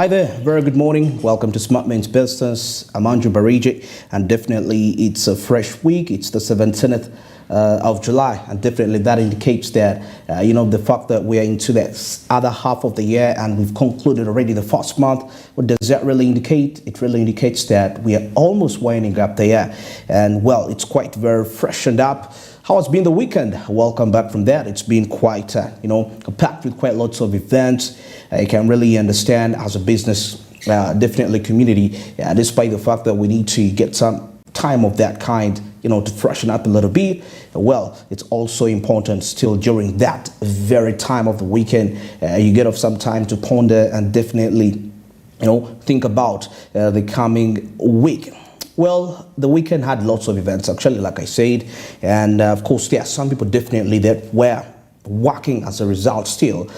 Hi there, very good morning. Welcome to STARTIMES Business. I'm Andrew Barigi, and definitely it's a fresh week. It's the 17th of July, and definitely that indicates that the fact that we are into that other half of the year and we've concluded already the first month. What does that really indicate? It really indicates that we are almost winding up the year, and well, it's quite very freshened up. How has been the weekend? Welcome back from that. It's been quite, packed with quite lots of events. You can really understand as a business, definitely community, despite the fact that we need to get some time of that kind, to freshen up a little bit. Well, it's also important still during that very time of the weekend, you get off some time to ponder and definitely, think about the coming week. Well, the weekend had lots of events, actually, like I said, and of course, there are some people definitely that were working as a result still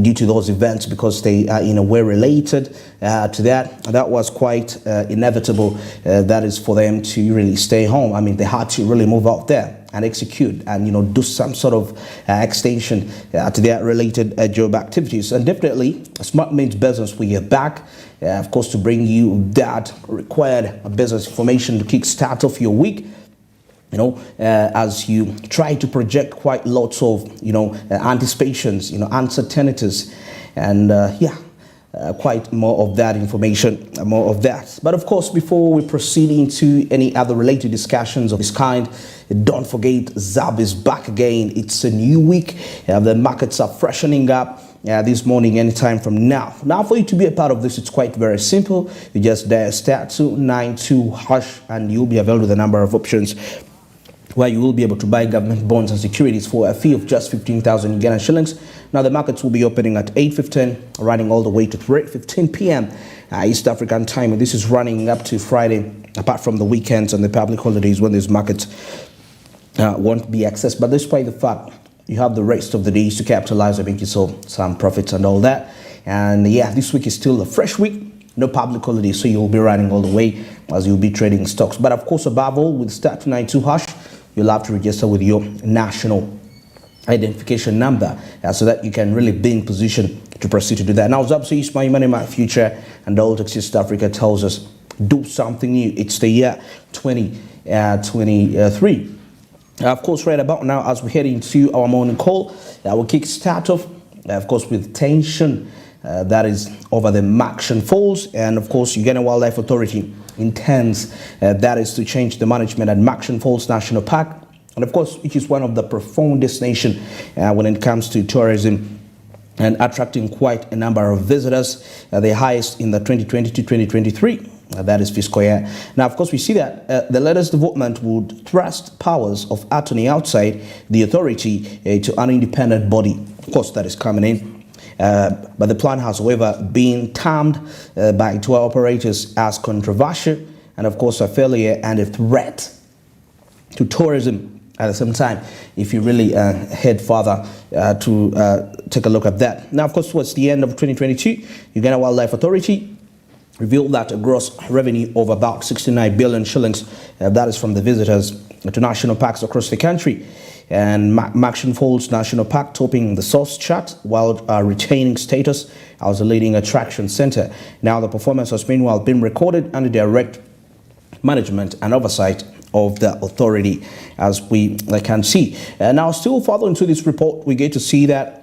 due to those events because they were related to that. That was quite inevitable. That is for them to really stay home. I mean, they had to really move out there and execute and do some sort of extension to their related job activities. And definitely, STARTIMES Business, we are back, of course, to bring you that required business information to kickstart off your week. As you try to project quite lots of, anticipations, uncertainties, and quite more of that information, more of that. But of course, before we proceed into any other related discussions of this kind, don't forget ZAB is back again. It's a new week. The markets are freshening up this morning anytime from now. Now, for you to be a part of this, it's quite very simple. You just dial *292# and you'll be available with a number of options where you will be able to buy government bonds and securities for a fee of just 15,000 Ghana shillings. Now, the markets will be opening at 8:15, running all the way to 3:15 p.m. East African time. And this is running up to Friday, apart from the weekends and the public holidays when these markets won't be accessed. But despite the fact you have the rest of the days to capitalize and make yourself some profits and all that. And yeah, this week is still a fresh week. No public holiday, so you'll be running all the way as you'll be trading stocks. But of course, above all, with *292#, you'll have to register with your national identification number so that you can really be in position to proceed to do that. Now, ZAB says my money, my future, and all Taxi South Africa tells us do something new. It's the year 2023. Of course, right about now, as we head into our morning call, we'll kick start off, of course, with tension. That is over the Maction Falls, and of course, Uganda Wildlife Authority intends that is to change the management at Maction Falls National Park, and of course, which is one of the profound destinations when it comes to tourism and attracting quite a number of visitors, the highest in the 2020-2023. That is fiscal year. Now, of course, we see that the latest development would thrust powers of attorney outside the authority to an independent body. Of course, that is coming in. But the plan has, however, been termed by tour operators as controversial and, of course, a failure and a threat to tourism at the same time, if you really head further to take a look at that. Now, of course, towards the end of 2022, Uganda Wildlife Authority revealed that a gross revenue of about 69 billion shillings, that is from the visitors to national parks across the country. And Maction Falls National Park topping the source chart while retaining status as a leading attraction center. Now, the performance has meanwhile been recorded under direct management and oversight of the authority, as we can see. Now, still further into this report, we get to see that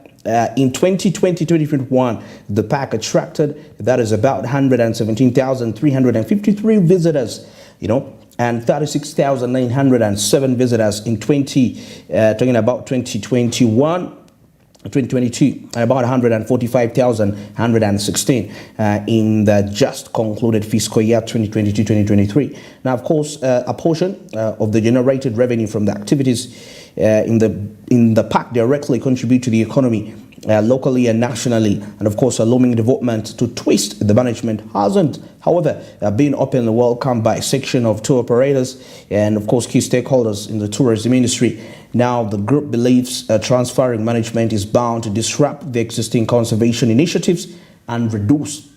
in 2020-2021, the park attracted, that is about 117,353 visitors, and 36,907 visitors in talking about 2021, 2022, and about 145,116 in the just concluded fiscal year 2022-2023. Now, of course, a portion of the generated revenue from the activities in the park directly contribute to the economy locally and nationally, and of course, a looming development to twist the management hasn't, however, been openly welcomed by a section of tour operators and of course key stakeholders in the tourism industry. Now, the group believes transferring management is bound to disrupt the existing conservation initiatives and reduce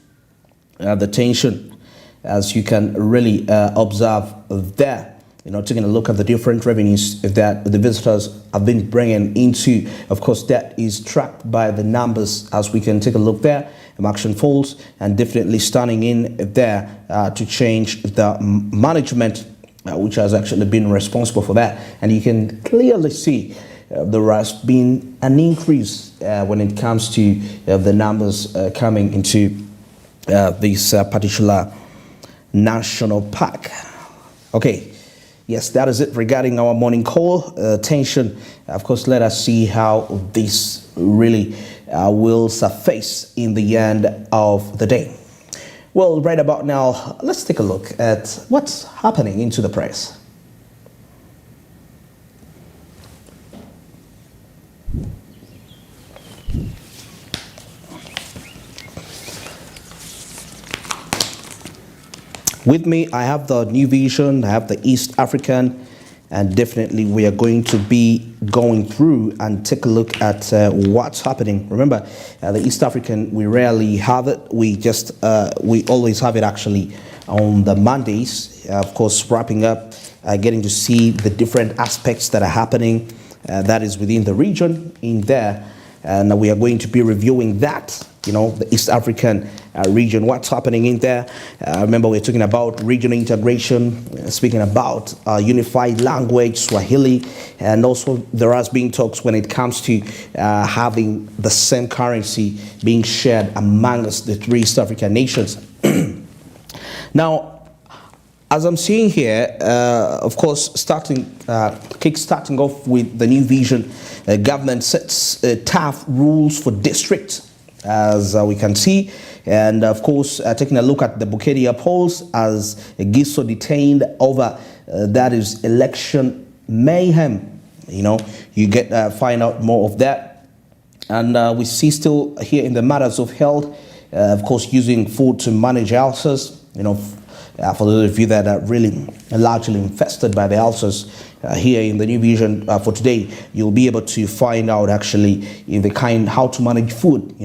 the tension, as you can really observe there. Taking a look at the different revenues that the visitors have been bringing into. Of course, that is tracked by the numbers, as we can take a look there. action falls, and definitely standing in there to change the management, which has actually been responsible for that. And you can clearly see there has been an increase when it comes to the numbers coming into this particular national park. Okay, yes, that is it regarding our morning call. Attention, of course, let us see how this really will surface in the end of the day. Well, right about now, let's take a look at what's happening into the press. With me, I have the New Vision, I have the East African, and definitely we are going to be going through and take a look at what's happening. Remember, the East African, we rarely have it. We always have it actually on the Mondays. Of course, wrapping up, getting to see the different aspects that are happening that is within the region in there. And we are going to be reviewing that, the East African region, what's happening in there. Remember, we're talking about regional integration, speaking about unified language, Swahili, and also there has been talks when it comes to having the same currency being shared amongst the three East African nations. Now, as I'm seeing here, of course, kick-starting off with the New Vision, government sets tough rules for districts, as we can see. And of course, taking a look at the Bukedia polls as Giso detained over, that is election mayhem. You get find out more of that. And we see still here in the matters of health, of course, using food to manage ulcers, for those of you that are really largely infested by the ulcers, here in the New Vision for today, you'll be able to find out actually how to manage food,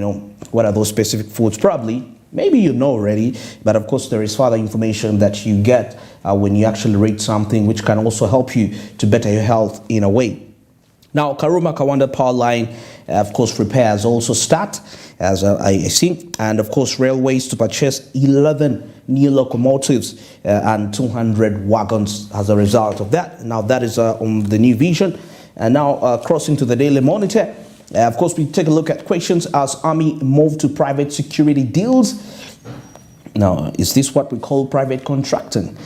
what are those specific foods, probably, maybe you know already, but of course there is further information that you get when you actually read something, which can also help you to better your health in a way. Now, Karuma Kawanda power line, of course, repairs also start, as I see, and of course, railways to purchase 11 new locomotives and 200 wagons as a result of that. Now, that is on the New Vision. And now, crossing to the Daily Monitor, of course, we take a look at questions as Army move to private security deals. Now, is this what we call private contracting?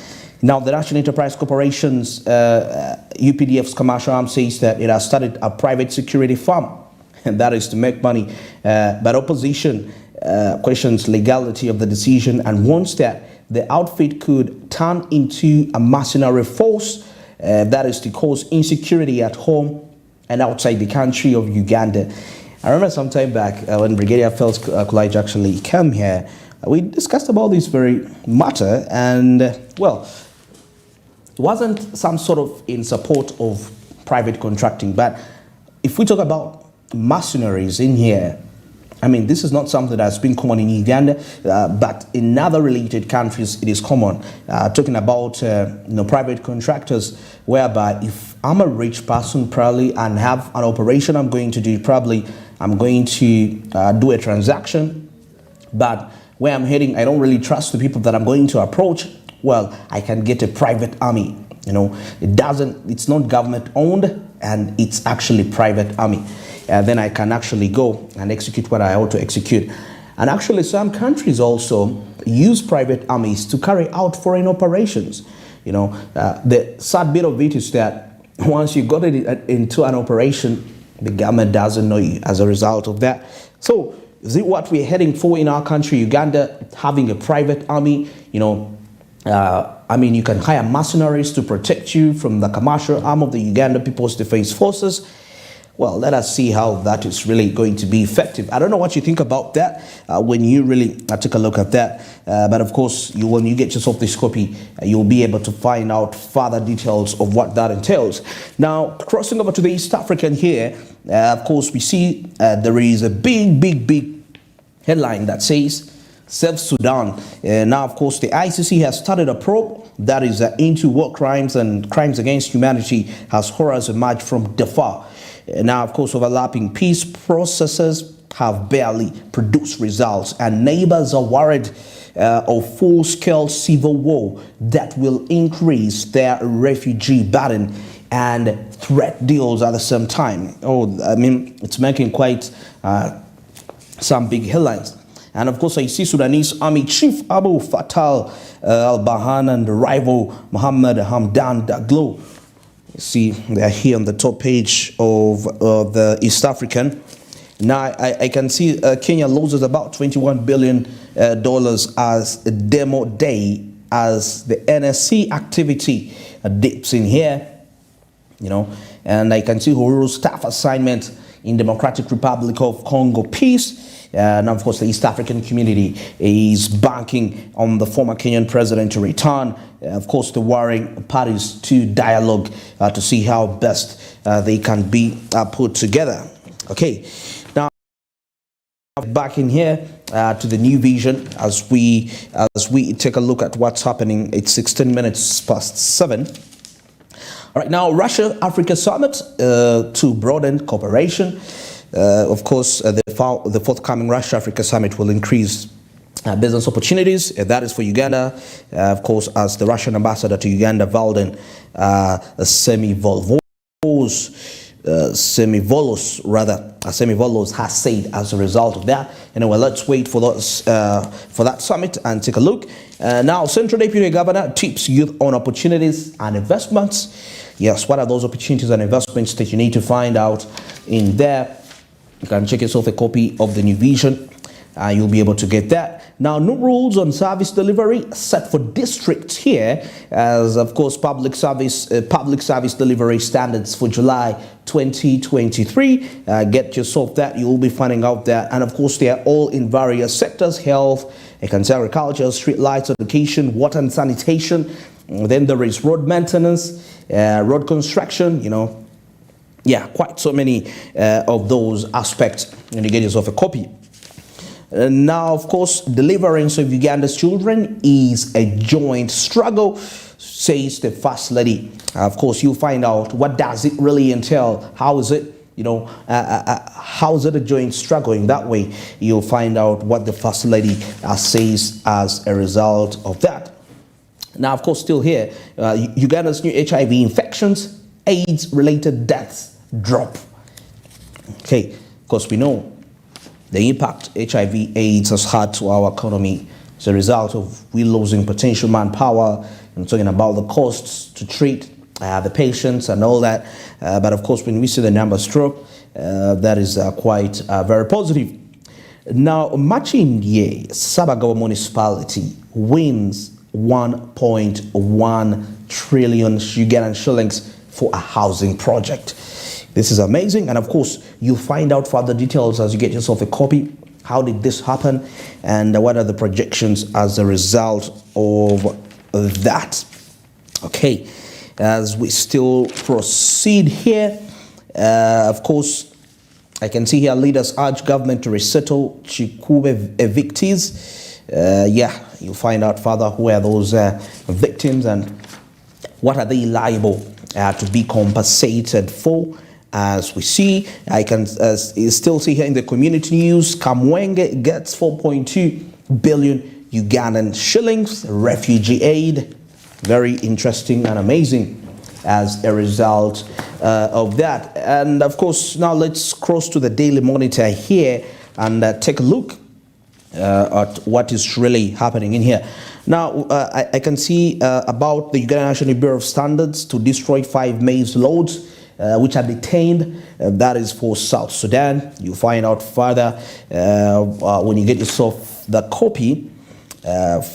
Now, the National Enterprise Corporation's UPDF's commercial arm says that it has started a private security firm, and that is to make money. But opposition questions legality of the decision and warns that the outfit could turn into a mercenary force that is to cause insecurity at home and outside the country of Uganda. I remember some time back when Brigadier Phelps Coolidge actually came here, we discussed about this very matter, and well, it wasn't some sort of in support of private contracting, but if we talk about mercenaries in here, I mean, this is not something that's been common in Uganda, but in other related countries, it is common. Talking about private contractors, whereby if I'm a rich person probably and have an operation I'm going to do, probably I'm going to do a transaction, but where I'm heading, I don't really trust the people that I'm going to approach. Well, I can get a private army. It's not government owned, and it's actually private army. Then I can actually go and execute what I ought to execute. And actually, some countries also use private armies to carry out foreign operations. The sad bit of it is that once you got it into an operation, the government doesn't know you as a result of that. So, is it what we're heading for in our country, Uganda, having a private army? I mean, you can hire mercenaries to protect you from the commercial arm of the Uganda People's Defense Forces. Well, let us see how that is really going to be effective. I don't know what you think about that when you really take a look at that. But of course, when you get yourself this copy, you'll be able to find out further details of what that entails. Now, crossing over to the East African here, of course, we see there is a big headline that says, South Sudan. Now, of course, the ICC has started a probe that is into war crimes and crimes against humanity as horrors emerge from Darfur. Now, of course, overlapping peace processes have barely produced results, and neighbors are worried of full-scale civil war that will increase their refugee burden and threat deals at the same time. Oh, I mean, it's making quite some big headlines. And of course, I see Sudanese Army Chief Abu Fattah al-Burhan and the rival Mohammed Hamdan Daglo. You see, they're here on the top page of the East African. Now, I can see Kenya loses about $21 billion as a demo day as the NSC activity dips in here, you know, and I can see Huru's staff assignment in Democratic Republic of Congo peace. And of course, the East African community is banking on the former Kenyan president to return. Of course, the warring parties to dialogue to see how best they can be put together. Okay, now back in here to the new vision as we take a look at what's happening. It's 16 minutes past 7. All right, now Russia-Africa summit to broaden cooperation. Of course, the forthcoming Russia-Africa summit will increase business opportunities. That is for Uganda, of course, as the Russian ambassador to Uganda, Valden Semivolos has said as a result of that. Anyway, let's wait for that summit and take a look. Now, Central Deputy Governor tips youth on opportunities and investments. Yes, what are those opportunities and investments that you need to find out in there? You can check yourself a copy of the new vision. You'll be able to get that. Now, new rules on service delivery set for districts here, as of course public service delivery standards for July 2023. Get yourself that. You will be finding out that, and of course they are all in various sectors: health, agriculture, street lights, education, water and sanitation. Then there is road maintenance, road construction. You know, yeah, quite so many of those aspects. And you get yourself a copy. Now, of course, deliverance of Uganda's children is a joint struggle, says the First Lady. Of course, you'll find out what does it really entail. How is it, you know, how is it a joint struggle? In that way, you'll find out what the First Lady says as a result of that. Now, of course, still here, Uganda's new HIV infections, AIDS-related deaths drop. Okay, of course, we know the impact HIV/AIDS has had to our economy as a result of we losing potential manpower and talking about the costs to treat the patients and all that. But of course, when we see the numbers drop, that is quite very positive. Now, Machindye Sabagawa municipality wins 1.1 trillion Ugandan shillings for a housing project. This is amazing, and of course, you'll find out further details as you get yourself a copy. How did this happen, and what are the projections as a result of that? Okay, as we still proceed here, of course, I can see here leaders urge government to resettle Chikube evictees. Yeah, you'll find out further who are those victims and what are they liable to be compensated for. As we see, I can still see here in the community news, Kamwenge gets 4.2 billion Ugandan shillings, refugee aid. Very interesting and amazing as a result of that. And of course, now let's cross to the Daily Monitor here and take a look at what is really happening in here. Now, I can see about the Uganda National Bureau of Standards to destroy 5 maize loads which are detained. That is for South Sudan. You'll find out further when you get yourself the copy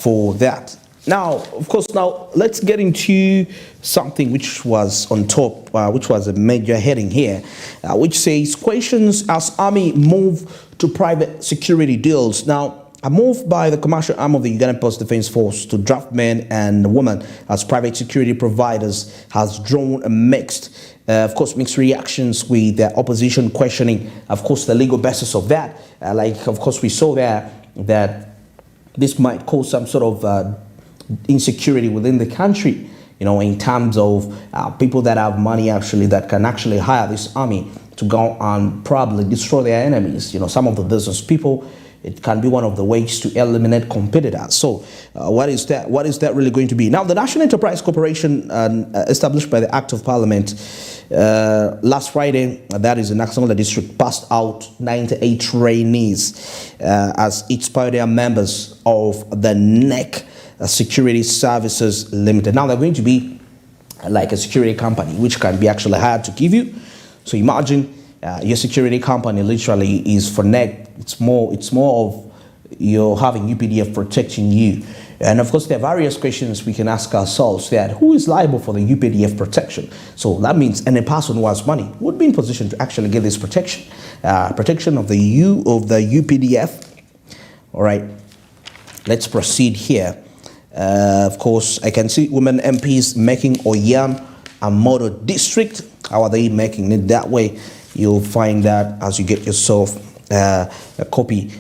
for that. Now, of course, now let's get into something which was on top, which was a major heading here, which says questions as army move to private security deals. Now, a move by the commercial arm of the Ugandan Post Defense Force to draft men and women as private security providers has drawn a mixed reactions with the opposition questioning, of course, the legal basis of that. Of course, we saw there that this might cause some sort of insecurity within the country, you know, in terms of people that have money actually that can actually hire this army to go and probably destroy their enemies. Some of the business people, it can be one of the ways to eliminate competitors. So what is that? What is that really going to be? Now, the National Enterprise Corporation, established by the Act of Parliament last Friday, that is the National District, passed out 98 trainees as its pioneer members of the NEC Security Services Limited. Now, they're going to be like a security company, which can be actually hired to give you. So imagine your security company literally is for NEC. It's more of you're having UPDF protecting you. And of course, there are various questions we can ask ourselves that who is liable for the UPDF protection? So that means any person who has money would be in position to actually get this protection. Protection of the UPDF. All right, let's proceed here. Of course, I can see women MPs making Oyam a model district. How are they making it that way? You'll find that as you get yourself a copy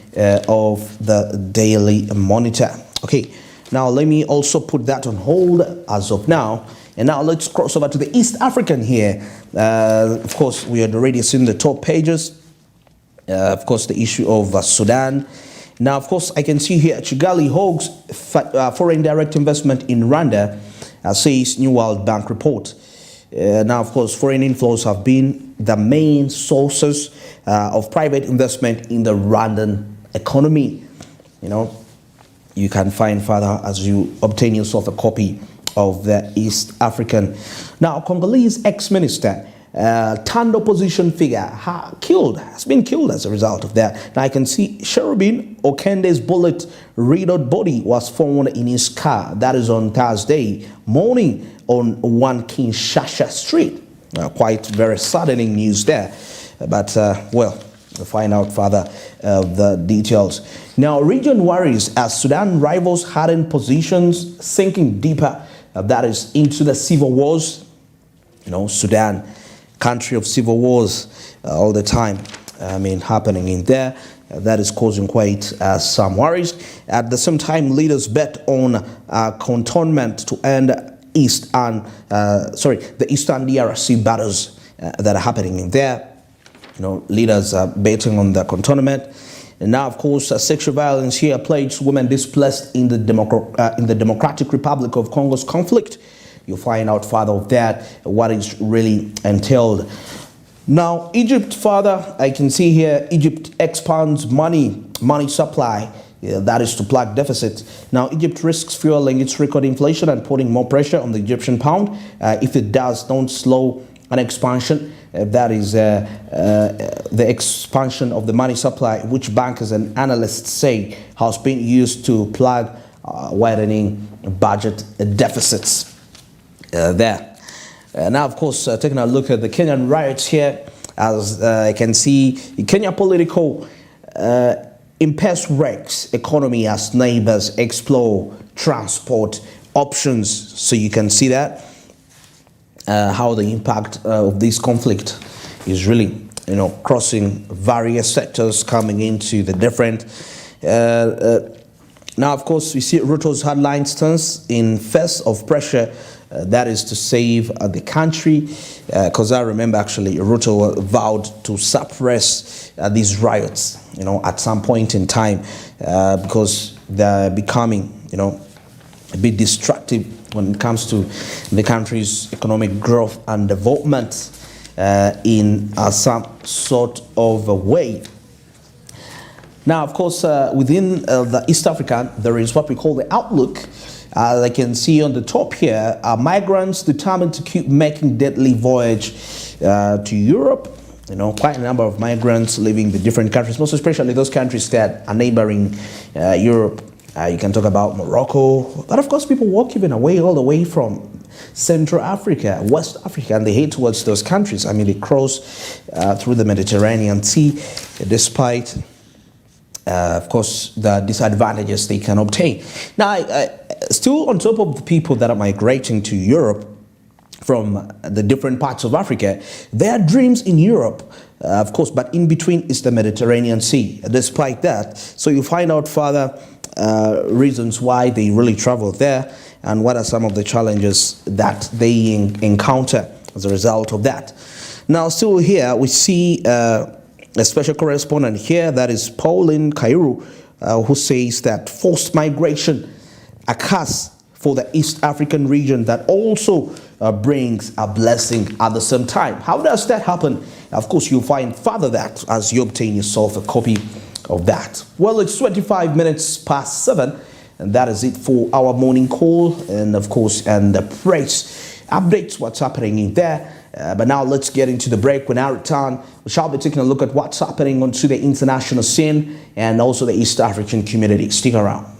of the Daily Monitor. Okay, now let me also put that on hold as of now. And now let's cross over to the East African here. Of course, we had already seen the top pages. Of course, the issue of Sudan. Now, of course, I can see here Chigali hogs foreign direct investment in Rwanda, says New World Bank report. Now, of course, foreign inflows have been the main sources of private investment in the Rwandan economy. You can find further as you obtain yourself a copy of the East African. Now, Congolese ex-minister turned opposition figure has been killed as a result of that. Now, I can see Cherubin Okende's bullet-riddled body was found in his car. That is on Thursday morning on 1 Kinshasa Street. Quite very saddening news there. But, well, we'll find out further the details. Now, region worries as Sudan rivals hardened positions, sinking deeper, that is, into the civil wars. Sudan, country of civil wars all the time, happening in there. That is causing quite some worries. At the same time, leaders bet on cantonment to end the Eastern DRC battles that are happening in there. Leaders are betting on the cantonment. And now, of course, sexual violence here plagues women displaced in the Democratic Republic of Congo's conflict. You'll find out further of that, what is really entailed. Now, Egypt further, I can see here, Egypt expands money supply. That is to plug deficits. Now, Egypt risks fueling its record inflation and putting more pressure on the Egyptian pound. If it don't slow an expansion, that is the expansion of the money supply, which bankers and analysts say has been used to plug widening budget deficits there. Now, of course, taking a look at the Kenyan riots here, as I can see, Kenya political impairs Rex economy as neighbors explore transport options. So you can see that how the impact of this conflict is really, crossing various sectors, coming into the different. Now, of course, we see Ruto's hardline stance in face of pressure. That is to save the country, because I remember actually Ruto vowed to suppress these riots, at some point in time, because they're becoming, a bit destructive when it comes to the country's economic growth and development in some sort of a way. Now, of course, within the East African, there is what we call the outlook. As I can see on the top here, migrants determined to keep making deadly voyage to Europe. Quite a number of migrants leaving the different countries, most especially those countries that are neighboring Europe. You can talk about Morocco, but of course people walk even away all the way from Central Africa, West Africa, and they head towards those countries. They cross through the Mediterranean Sea, despite of course, the disadvantages they can obtain. Now, still on top of the people that are migrating to Europe from the different parts of Africa, their dreams in Europe, of course, but in between is the Mediterranean Sea. Despite that, so you find out further reasons why they really travel there and what are some of the challenges that they encounter as a result of that. Now, still here, we see a special correspondent here, that is Pauline Kairu, who says that forced migration, a curse for the East African region that also brings a blessing at the same time. How does that happen? Of course, you'll find further that as you obtain yourself a copy of that. Well, it's 25 minutes past 7, and that is it for our morning call, and of course, and the press updates what's happening in there. But now let's get into the break. When I return, we shall be taking a look at what's happening onto the international scene and also the East African community. Stick around.